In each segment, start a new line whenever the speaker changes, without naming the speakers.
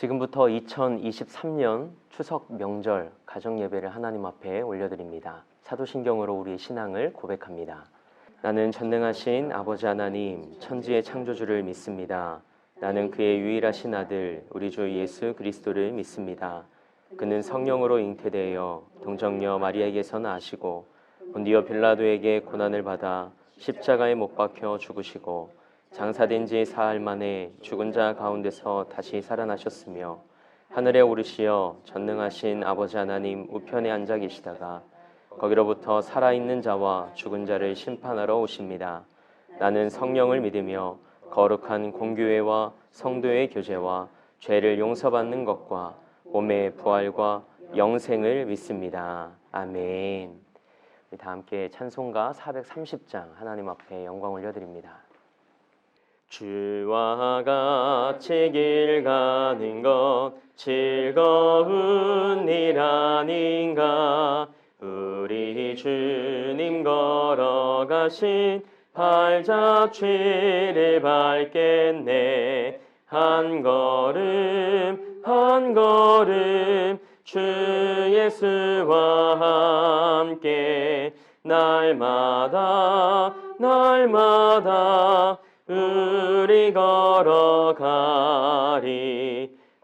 지금부터 2023년 추석 명절 가정 예배를 하나님 앞에 올려드립니다. 사도신경으로 우리의 신앙을 고백합니다. 나는 전능하신 아버지 하나님, 천지의 창조주를 믿습니다. 나는 그의 유일하신 아들, 우리 주 예수 그리스도를 믿습니다. 그는 성령으로 잉태되어 동정녀 마리아에게서 나시고 본디오 빌라도에게 고난을 받아 십자가에 못 박혀 죽으시고 장사된 지 사흘 만에 죽은 자 가운데서 다시 살아나셨으며 하늘에 오르시어 전능하신 아버지 하나님 우편에 앉아 계시다가 거기로부터 살아있는 자와 죽은 자를 심판하러 오십니다. 나는 성령을 믿으며 거룩한 공교회와 성도의 교제와 죄를 용서받는 것과 몸의 부활과 영생을 믿습니다. 아멘. 우리 다 함께 찬송가 430장 하나님 앞에 영광 올려드립니다. 주와 같이 길 가는 것 즐거운 일 아닌가. 우리 주님 걸어가신 발자취를 밟겠네. 한 걸음 한 걸음 주 예수와 함께 날마다 우리 걸어가리.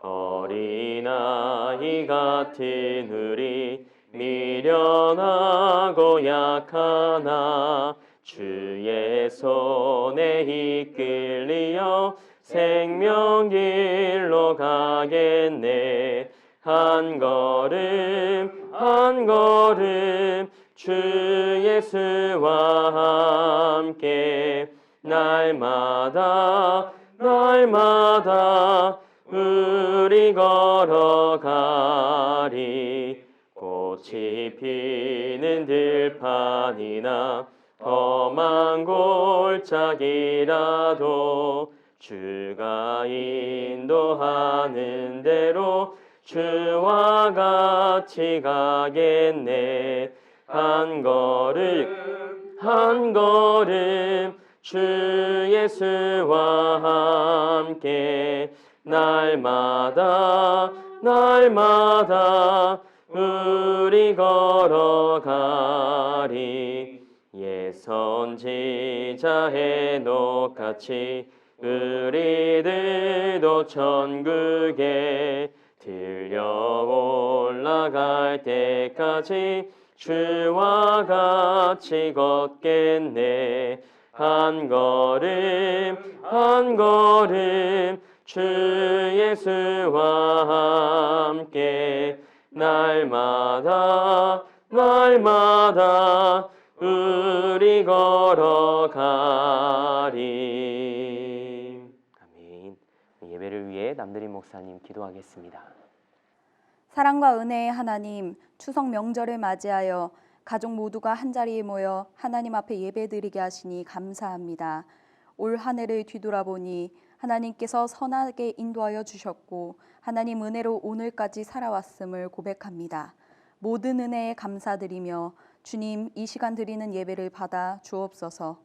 어린아이 같은 우리 미련하고 약하나 주의 손에 이끌리어 생명길로 가겠네. 한 걸음 주 예수와 함께 날마다 우리 걸어가리. 꽃이 피는 들판이나 험한 골짜기라도 주가 인도하는 대로 주와 같이 가겠네. 한 걸음 주 예수와 함께 날마다 우리 걸어가리. 옛 선지자 헤녹같이 우리들도 천국에 들려 올라갈 때까지 주와 같이 걷겠네. 한 걸음 주 예수와 함께 날마다 우리 걸어가리. 아멘. 예배를 위해 남들이 목사님 기도하겠습니다.
사랑과 은혜의 하나님, 추석 명절을 맞이하여 가족 모두가 한자리에 모여 하나님 앞에 예배드리게 하시니 감사합니다. 올 한 해를 뒤돌아보니 하나님께서 선하게 인도하여 주셨고 하나님 은혜로 오늘까지 살아왔음을 고백합니다. 모든 은혜에 감사드리며 주님, 이 시간 드리는 예배를 받아 주옵소서.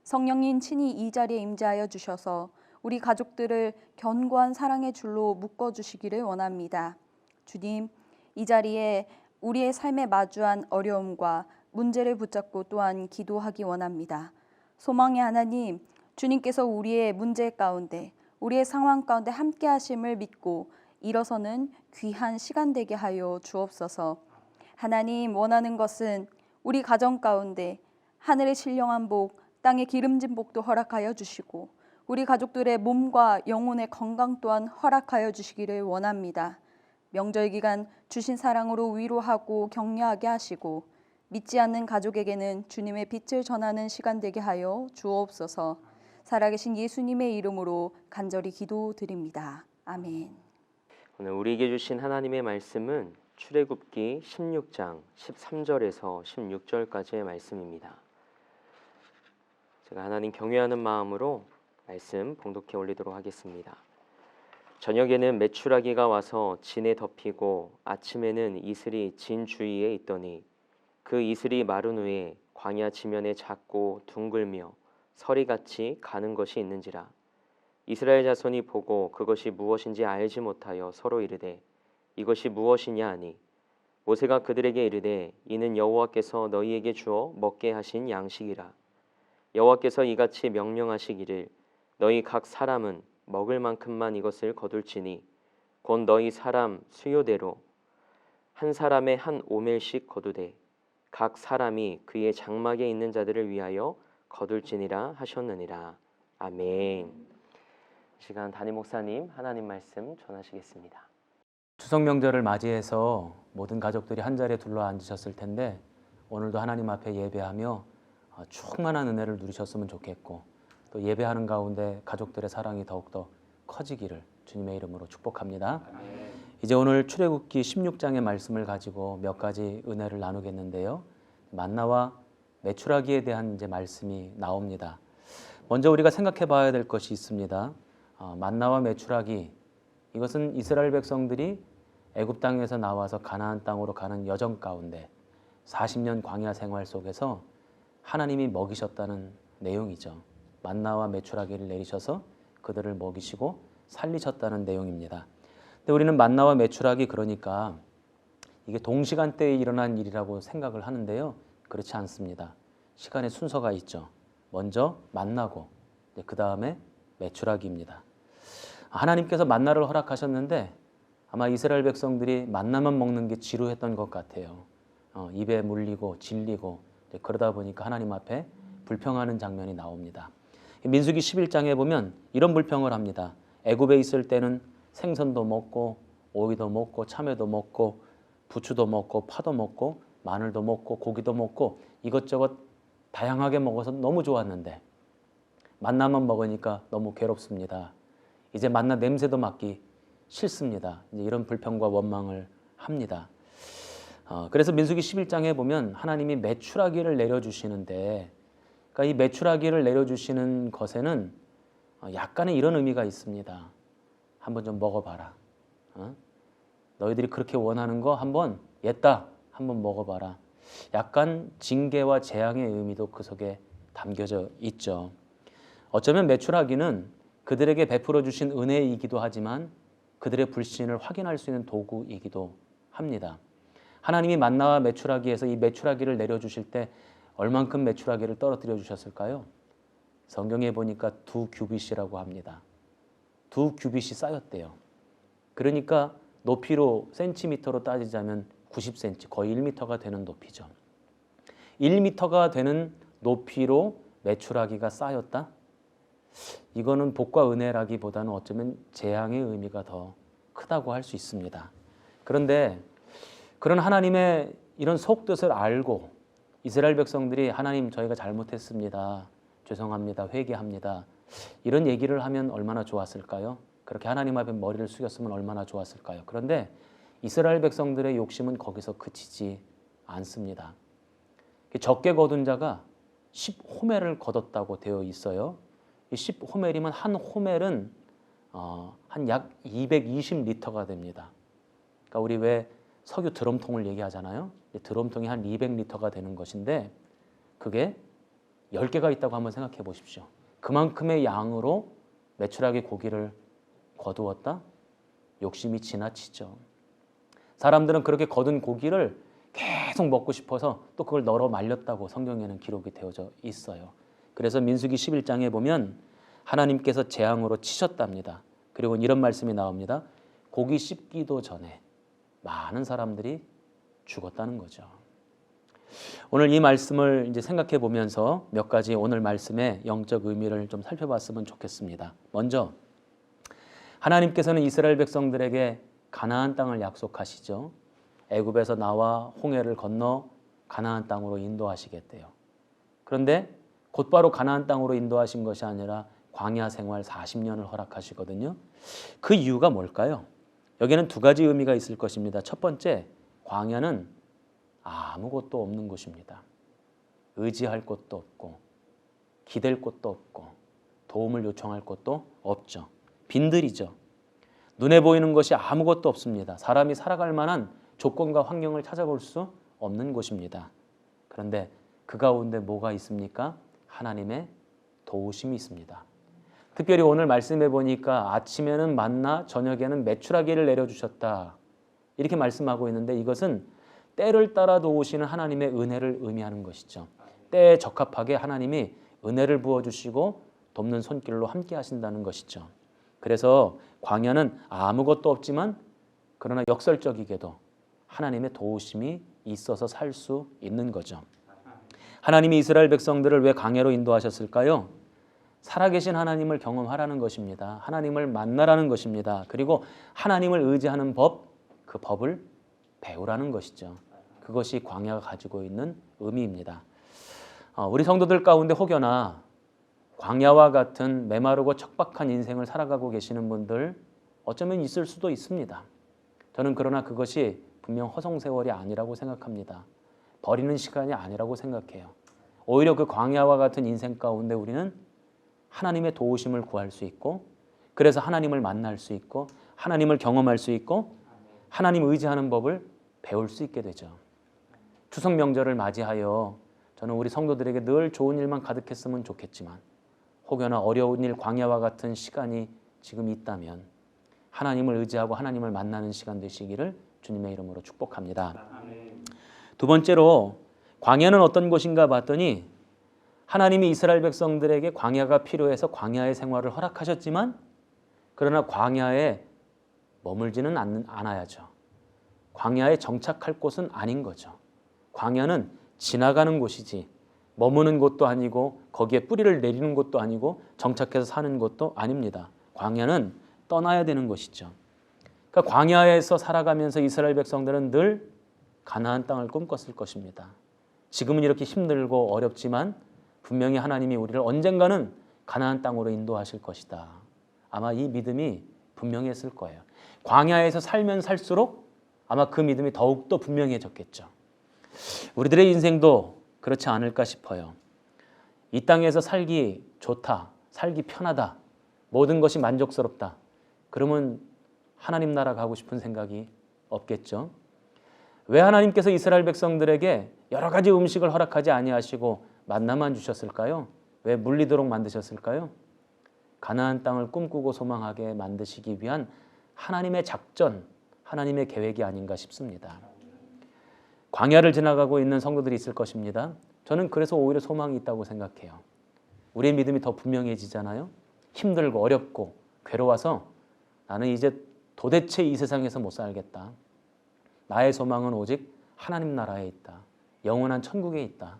성령님 친히 이 자리에 임재하여 주셔서 우리 가족들을 견고한 사랑의 줄로 묶어주시기를 원합니다. 주님, 이 자리에 우리의 삶에 마주한 어려움과 문제를 붙잡고 또한 기도하기 원합니다. 소망의 하나님, 주님께서 우리의 문제 가운데, 우리의 상황 가운데 함께 하심을 믿고 일어서는 귀한 시간 되게 하여 주옵소서. 하나님, 원하는 것은 우리 가정 가운데 하늘의 신령한 복, 땅의 기름진 복도 허락하여 주시고 우리 가족들의 몸과 영혼의 건강 또한 허락하여 주시기를 원합니다. 명절 기간 주신 사랑으로 위로하고 격려하게 하시고 믿지 않는 가족에게는 주님의 빛을 전하는 시간 되게 하여 주옵소서. 살아계신 예수님의 이름으로 간절히 기도드립니다. 아멘.
오늘 우리에게 주신 하나님의 말씀은 출애굽기 16장 13절에서 16절까지의 말씀입니다. 제가 하나님 경외하는 마음으로 말씀 봉독해 올리도록 하겠습니다. 저녁에는 메추라기가 와서 진에 덮이고 아침에는 이슬이 진 주위에 있더니 그 이슬이 마른 후에 광야 지면에 작고 둥글며 서리같이 가는 것이 있는지라. 이스라엘 자손이 보고 그것이 무엇인지 알지 못하여 서로 이르되 이것이 무엇이냐 하니 모세가 그들에게 이르되 이는 여호와께서 너희에게 주어 먹게 하신 양식이라. 여호와께서 이같이 명령하시기를 너희 각 사람은 먹을 만큼만 이것을 거둘지니 곧 너희 사람 수요대로 한 사람의 한 오멜씩 거두되 각 사람이 그의 장막에 있는 자들을 위하여 거둘지니라 하셨느니라. 아멘. 시간 담임 목사님 하나님 말씀 전하시겠습니다.
추석 명절을 맞이해서 모든 가족들이 한자리에 둘러앉으셨을 텐데 오늘도 하나님 앞에 예배하며 충만한 은혜를 누리셨으면 좋겠고 또 예배하는 가운데 가족들의 사랑이 더욱더 커지기를 주님의 이름으로 축복합니다. 이제 오늘 출애굽기 16장의 말씀을 가지고 몇 가지 은혜를 나누겠는데요. 만나와 메추라기에 대한 이제 말씀이 나옵니다. 먼저 우리가 생각해 봐야 될 것이 있습니다. 만나와 메추라기, 이것은 이스라엘 백성들이 애굽 땅에서 나와서 가나안 땅으로 가는 여정 가운데 40년 광야 생활 속에서 하나님이 먹이셨다는 내용이죠. 만나와 메추라기를 내리셔서 그들을 먹이시고 살리셨다는 내용입니다. 근데 우리는 만나와 메추라기 그러니까 이게 동시간대에 일어난 일이라고 생각을 하는데요. 그렇지 않습니다. 시간의 순서가 있죠. 먼저 만나고 그 다음에 메추라기입니다. 하나님께서 만나를 허락하셨는데 아마 이스라엘 백성들이 만나만 먹는 게 지루했던 것 같아요. 입에 물리고 질리고 그러다 보니까 하나님 앞에 불평하는 장면이 나옵니다. 민수기 11장에 보면 이런 불평을 합니다. 애굽에 있을 때는 생선도 먹고 오이도 먹고 참외도 먹고 부추도 먹고 파도 먹고 마늘도 먹고 고기도 먹고 이것저것 다양하게 먹어서 너무 좋았는데 만나만 먹으니까 너무 괴롭습니다. 이제 만나 냄새도 맡기 싫습니다. 이제 이런 불평과 원망을 합니다. 그래서 민수기 11장에 보면 하나님이 메추라기를 내려주시는데 그러니까 이 메추라기를 내려주시는 것에는 약간의 이런 의미가 있습니다. 한번 좀 먹어봐라. 너희들이 그렇게 원하는 거 한번 옛다 한번 먹어봐라. 약간 징계와 재앙의 의미도 그 속에 담겨져 있죠. 어쩌면 메추라기는 그들에게 베풀어 주신 은혜이기도 하지만 그들의 불신을 확인할 수 있는 도구이기도 합니다. 하나님이 만나와 메추라기에서 이 메추라기를 내려주실 때 얼만큼 메추라기를 떨어뜨려 주셨을까요? 성경에 보니까 2규빗이라고 합니다. 2규빗이 쌓였대요. 그러니까 높이로 센티미터로 따지자면 90cm, 거의 1m가 되는 높이죠. 1m가 되는 높이로 메추라기가 쌓였다? 이거는 복과 은혜라기보다는 어쩌면 재앙의 의미가 더 크다고 할 수 있습니다. 그런데 그런 하나님의 이런 속뜻을 알고 이스라엘 백성들이 하나님 저희가 잘못했습니다. 죄송합니다. 회개합니다. 이런 얘기를 하면 얼마나 좋았을까요? 그렇게 하나님 앞에 머리를 숙였으면 얼마나 좋았을까요? 그런데 이스라엘 백성들의 욕심은 거기서 그치지 않습니다. 적게 거둔 자가 10호멜을 거뒀다고 되어 있어요. 이 10호멜이면 한 호멜은 한 약 220리터가 됩니다. 그러니까 우리 왜 석유 드럼통을 얘기하잖아요. 드럼통이 한 200리터가 되는 것인데 그게 10개가 있다고 한번 생각해 보십시오. 그만큼의 양으로 메추라기 고기를 거두었다? 욕심이 지나치죠. 사람들은 그렇게 거둔 고기를 계속 먹고 싶어서 또 그걸 널어 말렸다고 성경에는 기록이 되어져 있어요. 그래서 민수기 11장에 보면 하나님께서 재앙으로 치셨답니다. 그리고 이런 말씀이 나옵니다. 고기 씹기도 전에 많은 사람들이 죽었다는 거죠. 오늘 이 말씀을 이제 생각해 보면서 몇 가지 오늘 말씀의 영적 의미를 좀 살펴봤으면 좋겠습니다. 먼저 하나님께서는 이스라엘 백성들에게 가나안 땅을 약속하시죠. 애굽에서 나와 홍해를 건너 가나안 땅으로 인도하시겠대요. 그런데 곧바로 가나안 땅으로 인도하신 것이 아니라 광야 생활 40년을 허락하시거든요. 그 이유가 뭘까요? 여기에는 두 가지 의미가 있을 것입니다. 첫 번째, 광야는 아무것도 없는 곳입니다. 의지할 곳도 없고 기댈 곳도 없고 도움을 요청할 곳도 없죠. 빈들이죠. 눈에 보이는 것이 아무것도 없습니다. 사람이 살아갈 만한 조건과 환경을 찾아볼 수 없는 곳입니다. 그런데 그 가운데 뭐가 있습니까? 하나님의 도우심이 있습니다. 특별히 오늘 말씀해 보니까 아침에는 만나 저녁에는 메추라기를 내려주셨다. 이렇게 말씀하고 있는데 이것은 때를 따라 도우시는 하나님의 은혜를 의미하는 것이죠. 때에 적합하게 하나님이 은혜를 부어주시고 돕는 손길로 함께 하신다는 것이죠. 그래서 광야는 아무것도 없지만 그러나 역설적이게도 하나님의 도우심이 있어서 살 수 있는 거죠. 하나님이 이스라엘 백성들을 왜 광야로 인도하셨을까요? 살아계신 하나님을 경험하라는 것입니다. 하나님을 만나라는 것입니다. 그리고 하나님을 의지하는 법, 그 법을 배우라는 것이죠. 그것이 광야가 가지고 있는 의미입니다. 우리 성도들 가운데 혹여나 광야와 같은 메마르고 척박한 인생을 살아가고 계시는 분들 어쩌면 있을 수도 있습니다. 저는 그러나 그것이 분명 허송세월이 아니라고 생각합니다. 버리는 시간이 아니라고 생각해요. 오히려 그 광야와 같은 인생 가운데 우리는 하나님의 도우심을 구할 수 있고 그래서 하나님을 만날 수 있고 하나님을 경험할 수 있고 하나님 의지하는 법을 배울 수 있게 되죠. 추석 명절을 맞이하여 저는 우리 성도들에게 늘 좋은 일만 가득했으면 좋겠지만 혹여나 어려운 일, 광야와 같은 시간이 지금 있다면 하나님을 의지하고 하나님을 만나는 시간 되시기를 주님의 이름으로 축복합니다. 두 번째로 광야는 어떤 곳인가 봤더니 하나님이 이스라엘 백성들에게 광야가 필요해서 광야의 생활을 허락하셨지만 그러나 광야에 머물지는 않아야죠. 광야에 정착할 곳은 아닌 거죠. 광야는 지나가는 곳이지 머무는 곳도 아니고 거기에 뿌리를 내리는 곳도 아니고 정착해서 사는 곳도 아닙니다. 광야는 떠나야 되는 것이죠. 그러니까 광야에서 살아가면서 이스라엘 백성들은 늘 가나안 땅을 꿈꿨을 것입니다. 지금은 이렇게 힘들고 어렵지만 분명히 하나님이 우리를 언젠가는 가나안 땅으로 인도하실 것이다. 아마 이 믿음이 분명했을 거예요. 광야에서 살면 살수록 아마 그 믿음이 더욱더 분명해졌겠죠. 우리들의 인생도 그렇지 않을까 싶어요. 이 땅에서 살기 좋다, 살기 편하다, 모든 것이 만족스럽다. 그러면 하나님 나라 가고 싶은 생각이 없겠죠. 왜 하나님께서 이스라엘 백성들에게 여러 가지 음식을 허락하지 아니하시고 만나만 주셨을까요? 왜 물리도록 만드셨을까요? 가나안 땅을 꿈꾸고 소망하게 만드시기 위한 하나님의 작전, 하나님의 계획이 아닌가 싶습니다. 광야를 지나가고 있는 성도들이 있을 것입니다. 저는 그래서 오히려 소망이 있다고 생각해요. 우리의 믿음이 더 분명해지잖아요. 힘들고 어렵고 괴로워서 나는 이제 도대체 이 세상에서 못 살겠다. 나의 소망은 오직 하나님 나라에 있다. 영원한 천국에 있다.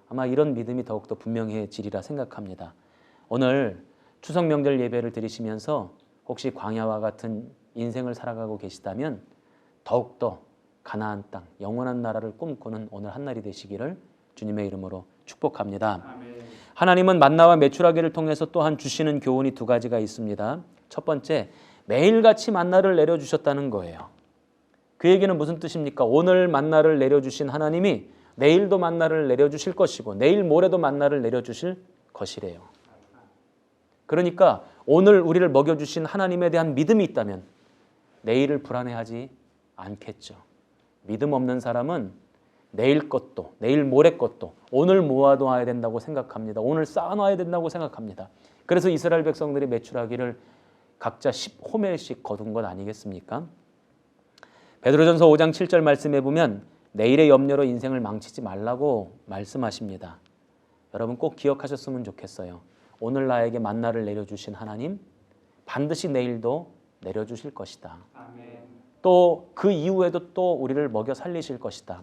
아마 이런 믿음이 더욱더 분명해지리라 생각합니다. 오늘 추석 명절 예배를 드리시면서 혹시 광야와 같은 인생을 살아가고 계시다면 더욱더 가나안 땅, 영원한 나라를 꿈꾸는 오늘 한날이 되시기를 주님의 이름으로 축복합니다. 아멘. 하나님은 만나와 메추라기를 통해서 또한 주시는 교훈이 두 가지가 있습니다. 첫 번째, 매일같이 만나를 내려주셨다는 거예요. 그 얘기는 무슨 뜻입니까? 오늘 만나를 내려주신 하나님이 내일도 만나를 내려주실 것이고 내일 모레도 만나를 내려주실 것이래요. 그러니까 오늘 우리를 먹여주신 하나님에 대한 믿음이 있다면 내일을 불안해하지 않겠죠. 믿음 없는 사람은 내일 것도 내일 모레 것도 오늘 모아둬야 된다고 생각합니다. 오늘 쌓아놔야 된다고 생각합니다. 그래서 이스라엘 백성들이 메추라기를 각자 10호멜씩 거둔 것 아니겠습니까? 베드로전서 5장 7절 말씀에 보면 내일의 염려로 인생을 망치지 말라고 말씀하십니다. 여러분 꼭 기억하셨으면 좋겠어요. 오늘 나에게 만나를 내려주신 하나님 반드시 내일도 내려주실 것이다. 또 그 이후에도 또 우리를 먹여 살리실 것이다.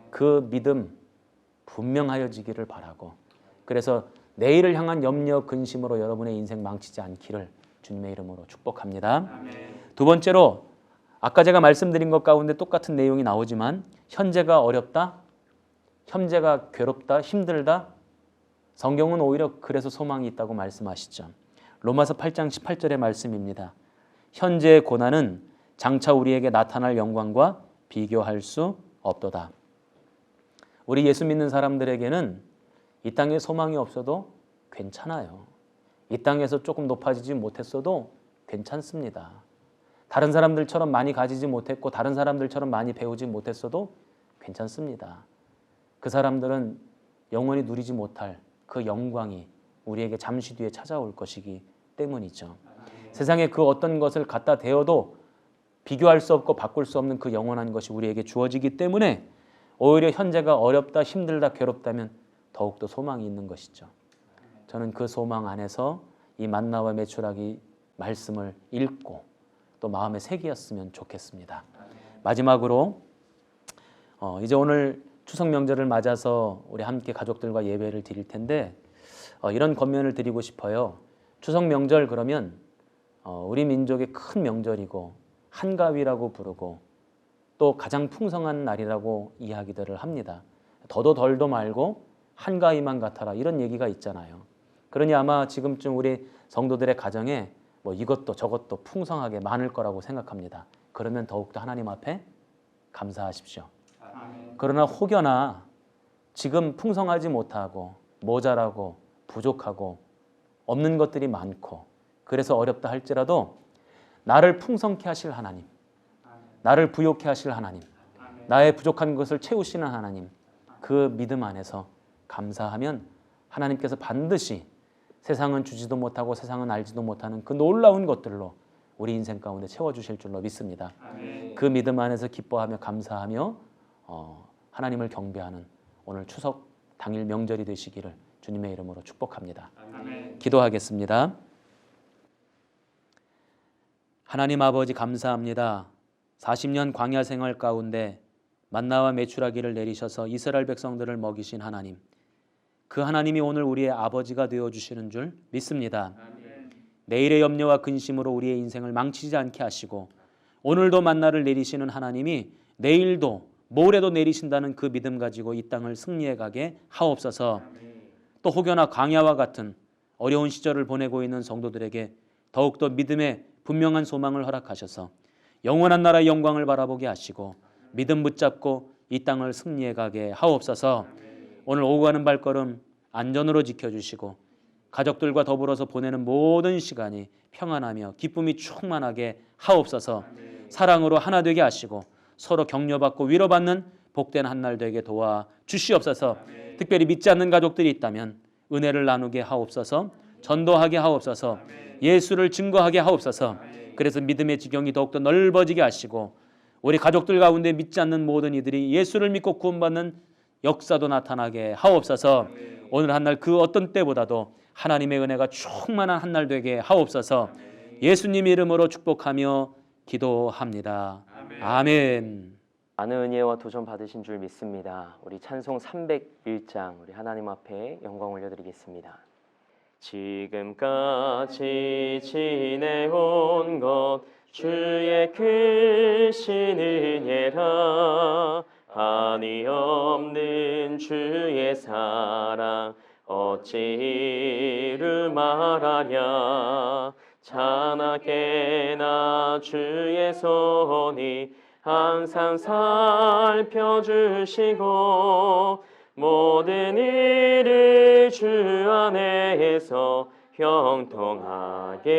그 믿음 분명하여지기를 바라고 그래서 내일을 향한 염려 근심으로 여러분의 인생 망치지 않기를 주님의 이름으로 축복합니다. 두 번째로 아까 제가 말씀드린 것 가운데 똑같은 내용이 나오지만 현재가 어렵다, 현재가 괴롭다, 힘들다. 성경은 오히려 그래서 소망이 있다고 말씀하시죠. 로마서 8장 18절의 말씀입니다. 현재의 고난은 장차 우리에게 나타날 영광과 비교할 수 없도다. 우리 예수 믿는 사람들에게는 이 땅에 소망이 없어도 괜찮아요. 이 땅에서 조금 높아지지 못했어도 괜찮습니다. 다른 사람들처럼 많이 가지지 못했고 다른 사람들처럼 많이 배우지 못했어도 괜찮습니다. 그 사람들은 영원히 누리지 못할 그 영광이 우리에게 잠시 뒤에 찾아올 것이기 때문이죠. 세상에 그 어떤 것을 갖다 대어도 비교할 수 없고 바꿀 수 없는 그 영원한 것이 우리에게 주어지기 때문에 오히려 현재가 어렵다, 힘들다, 괴롭다면 더욱더 소망이 있는 것이죠. 저는 그 소망 안에서 이 만나와 메추라기 말씀을 읽고 또 마음에 새기었으면 좋겠습니다. 마지막으로 이제 오늘 추석 명절을 맞아서 우리 함께 가족들과 예배를 드릴 텐데 이런 권면을 드리고 싶어요. 추석 명절 그러면 우리 민족의 큰 명절이고 한가위라고 부르고 또 가장 풍성한 날이라고 이야기들을 합니다. 더도 덜도 말고 한가위만 같아라 이런 얘기가 있잖아요. 그러니 아마 지금쯤 우리 성도들의 가정에 뭐 이것도 저것도 풍성하게 많을 거라고 생각합니다. 그러면 더욱더 하나님 앞에 감사하십시오. 그러나 혹여나 지금 풍성하지 못하고 모자라고 부족하고 없는 것들이 많고 그래서 어렵다 할지라도 나를 풍성케 하실 하나님, 나를 부욕케 하실 하나님, 나의 부족한 것을 채우시는 하나님, 그 믿음 안에서 감사하면 하나님께서 반드시 세상은 주지도 못하고 세상은 알지도 못하는 그 놀라운 것들로 우리 인생 가운데 채워주실 줄로 믿습니다. 그 믿음 안에서 기뻐하며 감사하며 하나님을 경배하는 오늘 추석 당일 명절이 되시기를 주님의 이름으로 축복합니다. 기도하겠습니다. 하나님 아버지 감사합니다. 40년 광야 생활 가운데 만나와 메추라기를 내리셔서 이스라엘 백성들을 먹이신 하나님, 그 하나님이 오늘 우리의 아버지가 되어주시는 줄 믿습니다. 내일의 염려와 근심으로 우리의 인생을 망치지 않게 하시고 오늘도 만나를 내리시는 하나님이 내일도 모레도 내리신다는 그 믿음 가지고 이 땅을 승리해 가게 하옵소서. 또 혹여나 광야와 같은 어려운 시절을 보내고 있는 성도들에게 더욱더 믿음의 분명한 소망을 허락하셔서 영원한 나라의 영광을 바라보게 하시고 믿음 붙잡고 이 땅을 승리해 가게 하옵소서. 오늘 오고 가는 발걸음 안전으로 지켜주시고 가족들과 더불어서 보내는 모든 시간이 평안하며 기쁨이 충만하게 하옵소서. 사랑으로 하나 되게 하시고 서로 격려받고 위로받는 복된 한날 되게 도와 주시옵소서. 특별히 믿지 않는 가족들이 있다면 은혜를 나누게 하옵소서. 전도하게 하옵소서. 예수를 증거하게 하옵소서. 그래서 믿음의 지경이 더욱더 넓어지게 하시고 우리 가족들 가운데 믿지 않는 모든 이들이 예수를 믿고 구원받는 역사도 나타나게 하옵소서. 오늘 한날 그 어떤 때보다도 하나님의 은혜가 충만한 한날 되게 하옵소서. 예수님 이름으로 축복하며 기도합니다. 아멘.
많은 은혜와 도전 받으신 줄 믿습니다. 우리 찬송 301장 우리 하나님 앞에 영광 올려드리겠습니다. 지금까지 지내온 것 주의 크신 은혜라. 한이 없는 주의 사랑 어찌 이루 말하랴. 찬하게나 주의 손이 항상 살펴주시고 모든 일을 주 안에서 형통하게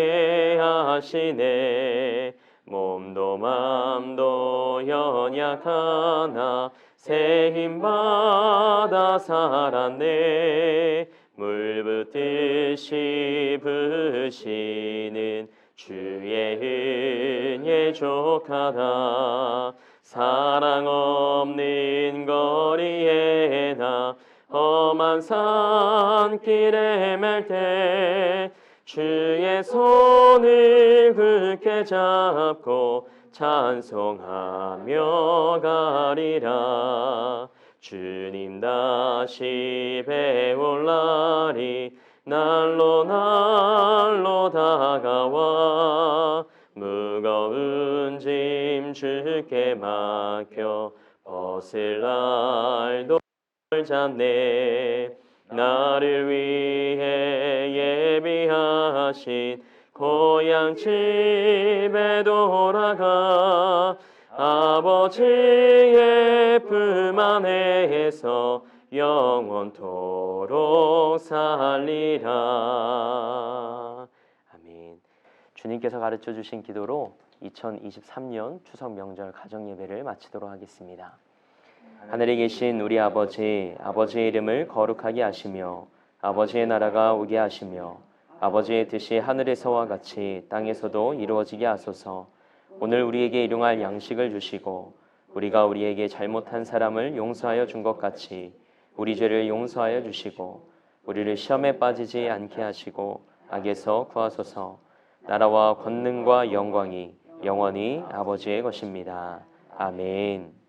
하시네. 몸도 맘도 연약하나 새 힘받아 살았네. 물 붓듯이 부으시는 주의 은혜 족하다. 사랑 없는 거리에 나 험한 산길에 맬 때 주의 손을 굳게 잡고 찬송하며 가리라. 주님 다시 배울 날이 날로 날로 다가와 무거운 짐 주께 맡겨 벗을 날도 멀잖네. 나를 위해 예비하신 고향 집에 돌아가 아버지의 품 안에서 영원토록 살리라. 아멘. 주님께서 가르쳐 주신 기도로 2023년 추석 명절 가정 예배를 마치도록 하겠습니다. 하늘에 계신 우리 아버지, 아버지의 이름을 거룩하게 하시며 아버지의 나라가 오게 하시며 아버지의 뜻이 하늘에서와 같이 땅에서도 이루어지게 하소서. 오늘 우리에게 일용할 양식을 주시고 우리가 우리에게 잘못한 사람을 용서하여 준 것 같이 우리 죄를 용서하여 주시고 우리를 시험에 빠지지 않게 하시고 악에서 구하소서. 나라와 권능과 영광이 영원히 아버지의 것입니다. 아멘.